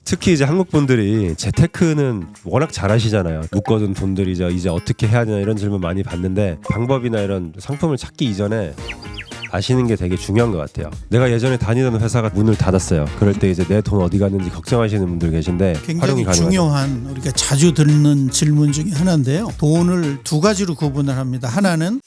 특히 이제 한국 분들이 재테크는 워낙 잘하시잖아요. 묶어둔 돈들이 이제 어떻게 해야 되나 이런 질문 많이 받는데 방법이나 이런 상품을 찾기 이전에 아시는 게 되게 중요한 것 같아요. 내가 예전에 다니던 회사가 문을 닫았어요. 그럴 때 이제 내 돈 어디 갔는지 걱정하시는 분들 계신데 굉장히 중요한 우리가 자주 듣는 질문 중에 하나인데요. 돈을 두 가지로 구분을 합니다. 하나는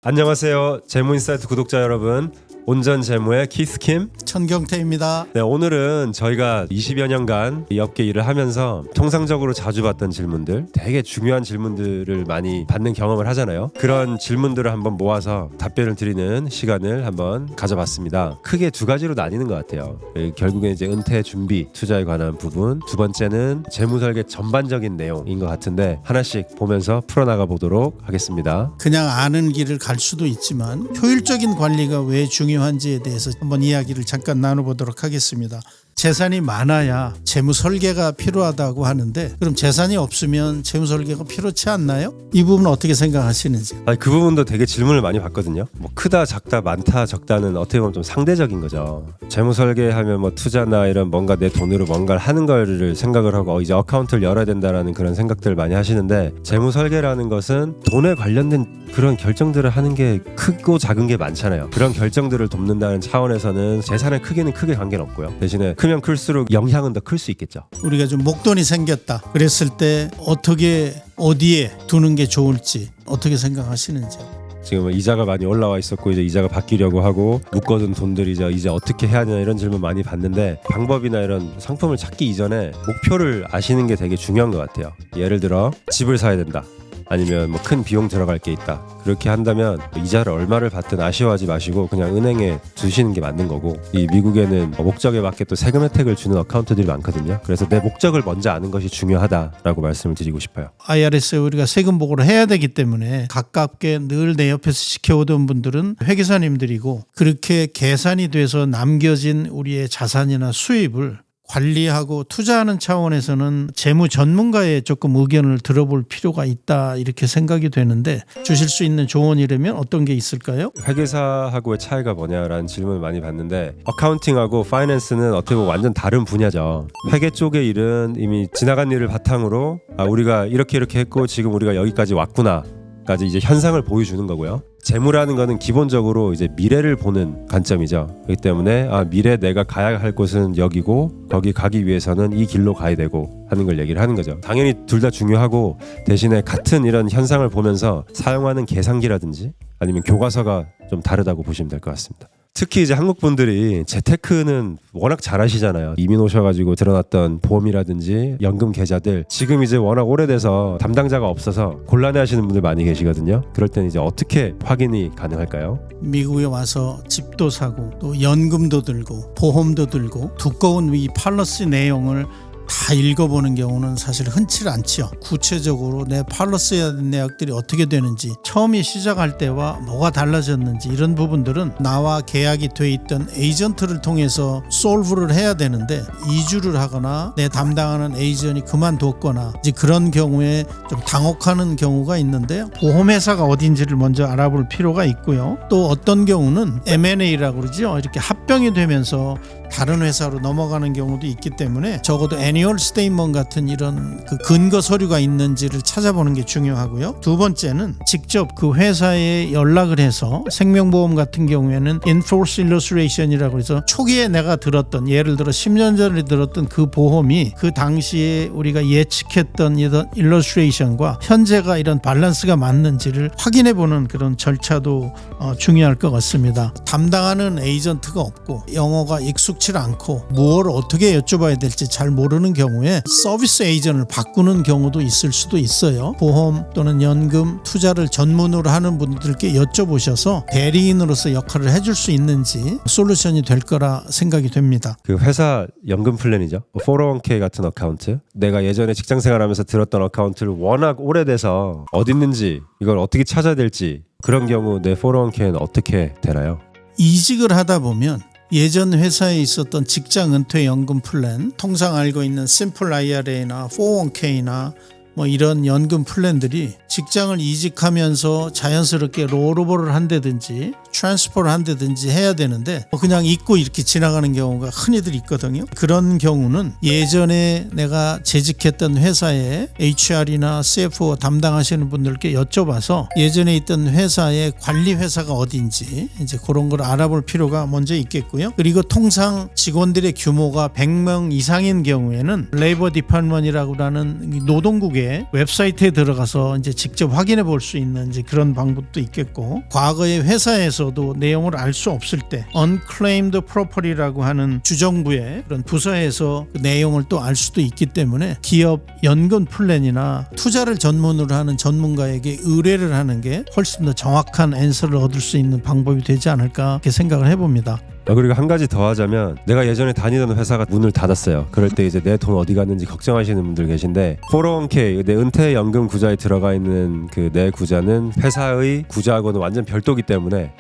안녕하세요. 재무인사이트 구독자 여러분. 온전 재무의 키스킴 천경태입니다. 네, 오늘은 저희가 20여 년간 이 업계 일을 하면서 통상적으로 자주 받던 질문들, 되게 중요한 질문들을 많이 받는 경험을 하잖아요. 그런 질문들을 한번 모아서 답변을 드리는 시간을 한번 가져봤습니다. 크게 두 가지로 나뉘는 것 같아요. 결국엔 이제 은퇴 준비, 투자에 관한 부분, 두 번째는 재무 설계 전반적인 내용인 것 같은데 하나씩 보면서 풀어나가 보도록 하겠습니다. 그냥 아는 길을 갈 수도 있지만 효율적인 관리가 왜 중요한지에 대해서 한번 이야기를 잠깐 나눠보도록 하겠습니다. 재산이 많아야 재무 설계가 필요하다고 하는데 그럼 재산이 없으면 재무 설계가 필요치 않나요? 이 부분 어떻게 생각하시는지. 그 부분도 되게 질문을 많이 받거든요. 뭐 크다 작다 많다 적다는 어떻게 보면 좀 상대적인 거죠. 재무 설계하면 뭐 투자나 이런 뭔가 내 돈으로 뭔가를 하는 거를 생각을 하고 이제 어카운트를 열어야 된다라는 그런 생각들을 많이 하시는데 재무 설계라는 것은 돈에 관련된 그런 결정들을 하는 게 크고 작은 게 많잖아요. 그런 결정들을 돕는다는 차원에서는 재산의 크기는 크게 관계는 없고요. 대신에 크면 클수록 영향은 더 클 수 있겠죠. 우리가 좀 목돈이 생겼다 그랬을 때 어떻게 어디에 두는 게 좋을지 어떻게 생각하시는지. 지금 이자가 많이 올라와 있었고 이제 이자가 바뀌려고 하고 묶어둔 돈들이 이제 어떻게 해야 되나 이런 질문 많이 받는데 방법이나 이런 상품을 찾기 이전에 목표를 아시는 게 되게 중요한 것 같아요. 예를 들어 집을 사야 된다. 아니면 뭐 큰 비용 들어갈 게 있다. 그렇게 한다면 이자를 얼마를 받든 아쉬워하지 마시고 그냥 은행에 두시는 게 맞는 거고, 이 미국에는 목적에 맞게 또 세금 혜택을 주는 어카운트들이 많거든요. 그래서 내 목적을 먼저 아는 것이 중요하다라고 말씀을 드리고 싶어요. IRS에 우리가 세금 보고를 해야 되기 때문에 가깝게 늘 내 옆에서 지켜오던 분들은 회계사님들이고, 그렇게 계산이 돼서 남겨진 우리의 자산이나 수입을 관리하고 투자하는 차원에서는 재무 전문가의 조금 의견을 들어볼 필요가 있다, 이렇게 생각이 되는데 주실 수 있는 조언이라면 어떤 게 있을까요? 회계사하고의 차이가 뭐냐라는 질문을 많이 받는데, 어카운팅하고 파이낸스는 어떻게 보면 완전 다른 분야죠. 회계 쪽의 일은 이미 지나간 일을 바탕으로 우리가 이렇게 했고 지금 우리가 여기까지 왔구나 까지 이제 현상을 보여주는 거고요. 재무라는 거는 기본적으로 이제 미래를 보는 관점이죠. 그렇기 때문에 미래 내가 가야 할 곳은 여기고 거기 가기 위해서는 이 길로 가야 되고 하는 걸 얘기를 하는 거죠. 당연히 둘 다 중요하고, 대신에 같은 이런 현상을 보면서 사용하는 계산기라든지 아니면 교과서가 좀 다르다고 보시면 될 것 같습니다. 특히 이제 한국 분들이 재테크는 워낙 잘하시잖아요. 이민 오셔가지고 드러났던 보험이라든지 연금 계좌들 지금 이제 워낙 오래돼서 담당자가 없어서 곤란해하시는 분들 많이 계시거든요. 그럴 때는 이제 어떻게 확인이 가능할까요? 미국에 와서 집도 사고 또 연금도 들고 보험도 들고 두꺼운 이 팔러시 내용을 다 읽어보는 경우는 사실 흔치 않죠. 구체적으로 내 팔러스의 내역들이 어떻게 되는지, 처음에 시작할 때와 뭐가 달라졌는지, 이런 부분들은 나와 계약이 돼 있던 에이전트를 통해서 솔브를 해야 되는데 이주를 하거나 내 담당하는 에이전이 그만뒀거나 이제 그런 경우에 좀 당혹하는 경우가 있는데요. 보험회사가 어딘지를 먼저 알아볼 필요가 있고요. 또 어떤 경우는 M&A라고 그러죠. 이렇게 합병이 되면서 다른 회사로 넘어가는 경우도 있기 때문에 적어도 애니얼 스테이트먼트 같은 이런 그 근거 서류가 있는지를 찾아보는 게 중요하고요. 두 번째는 직접 그 회사에 연락을 해서, 생명보험 같은 경우에는 Enforced Illustration이라고 해서 초기에 내가 들었던, 예를 들어 10년 전에 들었던 그 보험이 그 당시에 우리가 예측했던 이런 일러스트레이션과 현재가 이런 밸런스가 맞는지를 확인해보는 그런 절차도 중요할 것 같습니다. 담당하는 에이전트가 없고 영어가 익숙치 않고 뭘 어떻게 여쭤봐야 될지 잘 모르는 경우에 서비스 에이전을 바꾸는 경우도 있을 수도 있어요. 보험 또는 연금, 투자를 전문으로 하는 분들께 여쭤보셔서 대리인으로서 역할을 해줄 수 있는지 솔루션이 될 거라 생각이 됩니다. 그 회사 연금 플랜이죠. 401k 같은 어카운트, 내가 예전에 직장생활하면서 들었던 어카운트를 워낙 오래돼서 어디 있는지 이걸 어떻게 찾아야 될지, 그런 경우 내 401k는 어떻게 되나요? 이직을 하다 보면 예전 회사에 있었던 직장 은퇴 연금 플랜, 통상 알고 있는 심플 IRA나 401k나 뭐 이런 연금 플랜들이 직장을 이직하면서 자연스럽게 롤오버를 한다든지 트랜스퍼를 한다든지 해야 되는데 그냥 잊고 이렇게 지나가는 경우가 흔히들 있거든요. 그런 경우는 예전에 내가 재직했던 회사의 HR이나 CFO 담당하시는 분들께 여쭤봐서 예전에 있던 회사의 관리 회사가 어딘지 이제 그런 걸 알아볼 필요가 먼저 있겠고요. 그리고 통상 직원들의 규모가 100명 이상인 경우에는 레이버 디파트먼이라고 하는 노동국의 웹사이트에 들어가서 이제 직접 확인해 볼 수 있는 이제 그런 방법도 있겠고, 과거의 회사에서도 내용을 알 수 없을 때 unclaimed property라고 하는 주정부의 그런 부서에서 그 내용을 또 알 수도 있기 때문에 기업 연금 플랜이나 투자를 전문으로 하는 전문가에게 의뢰를 하는 게 훨씬 더 정확한 앤서를 얻을 수 있는 방법이 되지 않을까 이렇게 생각을 해봅니다. 그리고 한 가지 더 하자면, 내가 예전에 다니던 회사가 문을 닫았어요. 그럴 때 이제 내 돈 어디 갔는지 걱정하시는 분들 계신데, 401k 내 은퇴연금 구자에 들어가 있는 그 내 구자는 회사의 구자하고는 완전 별도기 때문에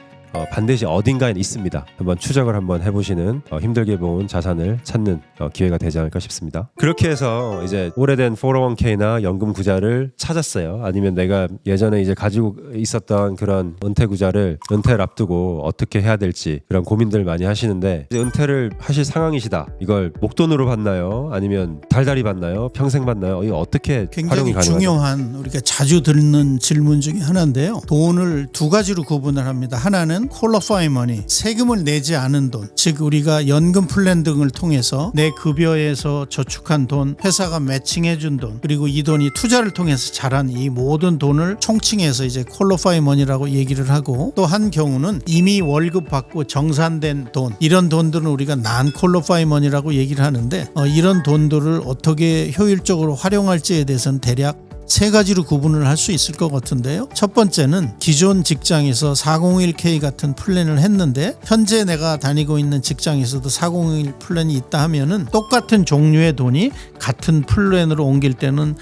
반드시 어딘가에 있습니다. 한번 추적을 한번 해보시는 힘들게 모은 자산을 찾는 기회가 되지 않을까 싶습니다. 그렇게 해서 이제 오래된 401k나 연금 구자를 찾았어요. 아니면 내가 예전에 이제 가지고 있었던 그런 은퇴 구자를 은퇴를 앞두고 어떻게 해야 될지 그런 고민들 많이 하시는데, 이제 은퇴를 하실 상황이시다. 이걸 목돈으로 받나요? 아니면 달달이 받나요? 평생 받나요? 이거 어떻게 활용이 굉장히 가능하죠? 중요한 우리가 자주 듣는 질문 중에 하나인데요. 돈을 두 가지로 구분을 합니다. 하나는 qualify money, 세금을 내지 않은 돈, 즉 우리가 연금 플랜 등을 통해서 내 급여에서 저축한 돈, 회사가 매칭해준 돈, 그리고 이 돈이 투자를 통해서 자란 이 모든 돈을 총칭해서 이제 qualify money라고 얘기를 하고, 또 한 경우는 이미 월급 받고 정산된 돈, 이런 돈들은 우리가 non-qualify money라고 얘기를 하는데 이런 돈들을 어떻게 효율적으로 활용할지에 대해서는 대략 세 가지로 구분을 할 수 있을 것 같은데요. 첫 번째는 기존 직장에서 401k 같은 플랜을 했는데 현재 내가 다니고 있는 직장에서도 401 플랜이 있다 하면은 똑같은 종류의 돈이 같은 플랜으로 옮길 때는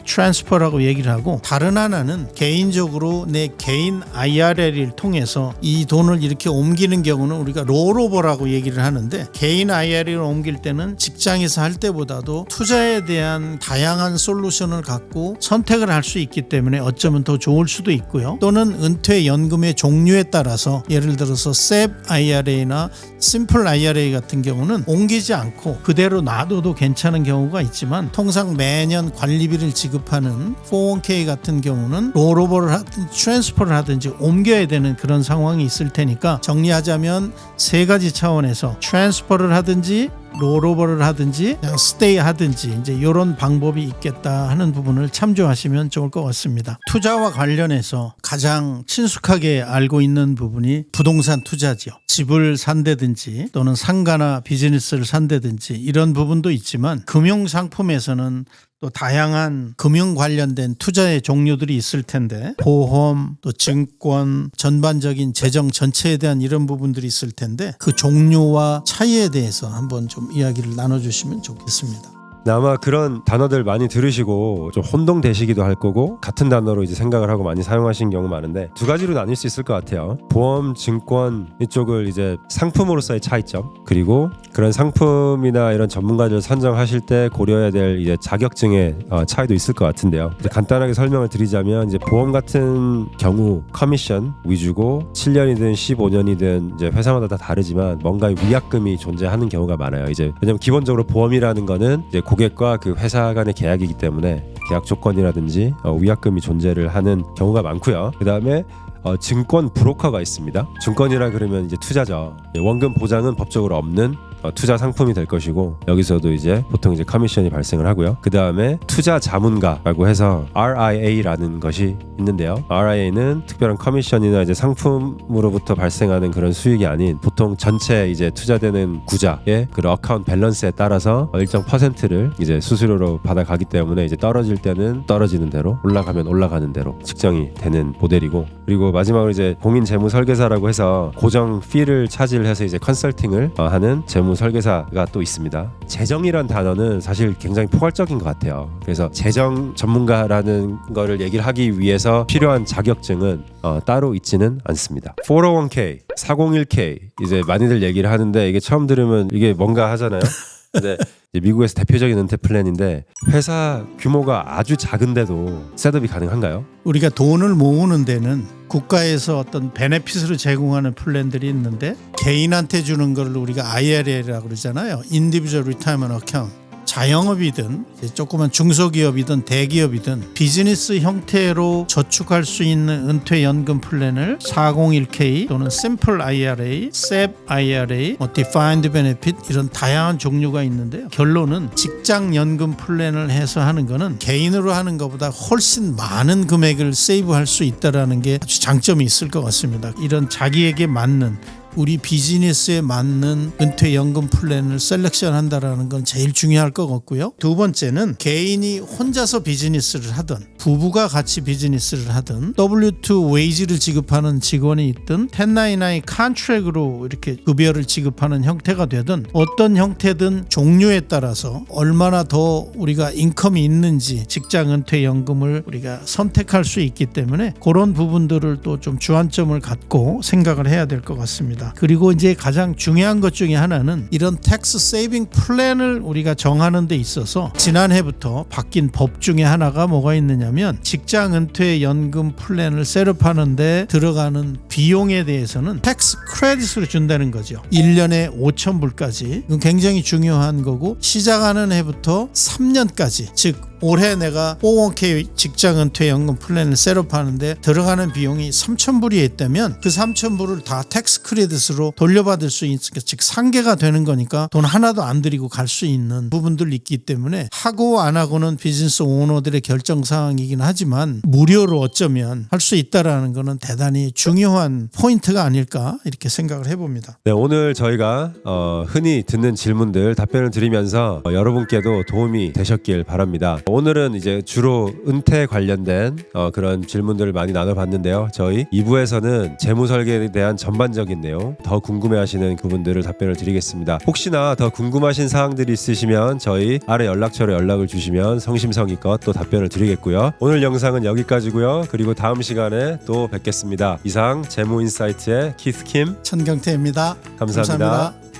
트랜스퍼라고 얘기를 하고, 다른 하나는 개인적으로 내 개인 IRA를 통해서 이 돈을 이렇게 옮기는 경우는 우리가 롤오버라고 얘기를 하는데, 개인 IRA를 옮길 때는 직장에서 할 때보다도 투자에 대한 다양한 솔루션을 갖고 선택을 할 수 있기 때문에 어쩌면 더 좋을 수도 있고요. 또는 은퇴 연금의 종류에 따라서 예를 들어서 SEP IRA나 심플 IRA 같은 경우는 옮기지 않고 그대로 놔둬도 괜찮은 경우가 있지만, 통상 매년 관리비를 지급하는 401k 같은 경우는 롤오버를 하든지 트랜스퍼를 하든지 옮겨야 되는 그런 상황이 있을 테니까, 정리하자면 세 가지 차원에서 트랜스퍼를 하든지 롤오버를 하든지 그냥 스테이 하든지 이제 이런 방법이 있겠다 하는 부분을 참조하시면 좋을 것 같습니다. 투자와 관련해서 가장 친숙하게 알고 있는 부분이 부동산 투자죠. 집을 산다든지 또는 상가나 비즈니스를 산다든지 이런 부분도 있지만, 금융상품에서는 또 다양한 금융 관련된 투자의 종류들이 있을 텐데, 보험, 또 증권, 전반적인 재정 전체에 대한 이런 부분들이 있을 텐데, 그 종류와 차이에 대해서 한번 좀 이야기를 나눠주시면 좋겠습니다. 아마 그런 단어들 많이 들으시고 좀 혼동되시기도 할 거고, 같은 단어로 이제 생각을 하고 많이 사용하신 경우 많은데, 두 가지로 나뉠 수 있을 것 같아요. 보험, 증권 이쪽을 이제 상품으로서의 차이점, 그리고 그런 상품이나 이런 전문가들 선정하실 때 고려해야 될 이제 자격증의 차이도 있을 것 같은데요. 이제 간단하게 설명을 드리자면, 이제 보험 같은 경우 커미션 위주고 7년이든 15년이든 이제 회사마다 다 다르지만 뭔가 위약금이 존재하는 경우가 많아요. 이제 왜냐면 기본적으로 보험이라는 거는 이제 고객과 그 회사 간의 계약이기 때문에 계약 조건이라든지 위약금이 존재를 하는 경우가 많고요. 그 다음에 증권 브로커가 있습니다. 증권이라 그러면 이제 투자죠. 원금 보장은 법적으로 없는 투자 상품이 될 것이고, 여기서도 이제 보통 이제 커미션이 발생을 하고요. 그 다음에 투자 자문가라고 해서 RIA라는 것이 있는데요. RIA는 특별한 커미션이나 이제 상품으로부터 발생하는 그런 수익이 아닌, 보통 전체 이제 투자되는 구자의 그 어카운트 밸런스에 따라서 일정 퍼센트를 이제 수수료로 받아가기 때문에, 이제 떨어질 때는 떨어지는 대로, 올라가면 올라가는 대로 측정이 되는 모델이고, 그리고 마지막으로 이제 공인 재무 설계사라고 해서 고정 피를 차지해서 이제 컨설팅을 하는 재무 설계사가 또 있습니다. 재정이란 단어는 사실 굉장히 포괄적인 것 같아요. 그래서 재정 전문가라는 거를 얘기를 하기 위해서 필요한 자격증은 따로 있지는 않습니다. 401k, 401k 이제 많이들 얘기를 하는데, 이게 처음 들으면 이게 뭔가 하잖아요. 근데 이제 미국에서 대표적인 은퇴 플랜인데 회사 규모가 아주 작은데도 셋업이 가능한가요? 우리가 돈을 모으는 데는 국가에서 어떤 베네핏을 제공하는 플랜들이 있는데 개인한테 주는 걸 우리가 IRA라고 그러잖아요. Individual Retirement Account. 자영업이든 조그만 중소기업이든 대기업이든 비즈니스 형태로 저축할 수 있는 은퇴연금 플랜을 401k 또는 Simple IRA, SEP IRA, Defined Benefit 이런 다양한 종류가 있는데요. 결론은 직장연금 플랜을 해서 하는 거는 개인으로 하는 것보다 훨씬 많은 금액을 세이브할 수 있다는 게 아주 장점이 있을 것 같습니다. 이런 자기에게 맞는 우리 비즈니스에 맞는 은퇴연금 플랜을 셀렉션한다라는 건 제일 중요할 것 같고요. 두 번째는 개인이 혼자서 비즈니스를 하든 부부가 같이 비즈니스를 하든 W2 웨이지를 지급하는 직원이 있든 1099 컨트랙으로 이렇게 급여를 지급하는 형태가 되든 어떤 형태든 종류에 따라서 얼마나 더 우리가 인컴이 있는지 직장 은퇴연금을 우리가 선택할 수 있기 때문에 그런 부분들을 또 좀 주안점을 갖고 생각을 해야 될 것 같습니다. 그리고 이제 가장 중요한 것 중에 하나는 이런 텍스 세이빙 플랜을 우리가 정하는 데 있어서 지난해부터 바뀐 법 중에 하나가 뭐가 있느냐면 직장 은퇴 연금 플랜을 셋업하는 데 들어가는 비용에 대해서는 텍스 크레딧으로 준다는 거죠. 1년에 5,000불까지. 이건 굉장히 중요한 거고 시작하는 해부터 3년까지 즉 올해 내가 401k 직장 은퇴연금 플랜을 셋업하는데 들어가는 비용이 3,000불이 있다면 그 3,000불을 다 텍스 크레딧으로 돌려받을 수 있으니까 즉 상계가 되는 거니까 돈 하나도 안 들이고 갈 수 있는 부분들이 있기 때문에 하고 안 하고는 비즈니스 오너들의 결정사항이긴 하지만 무료로 어쩌면 할 수 있다라는 거는 대단히 중요한 포인트가 아닐까 이렇게 생각을 해봅니다. 네, 오늘 저희가 흔히 듣는 질문들 답변을 드리면서 여러분께도 도움이 되셨길 바랍니다. 오늘은 이제 주로 은퇴 관련된 그런 질문들을 많이 나눠봤는데요. 저희 2부에서는 재무 설계에 대한 전반적인 내용 더 궁금해하시는 그분들을 답변을 드리겠습니다. 혹시나 더 궁금하신 사항들이 있으시면 저희 아래 연락처로 연락을 주시면 성심성의껏 또 답변을 드리겠고요. 오늘 영상은 여기까지고요. 그리고 다음 시간에 또 뵙겠습니다. 이상 재무인사이트의 키스 킴 천경태입니다. 감사합니다.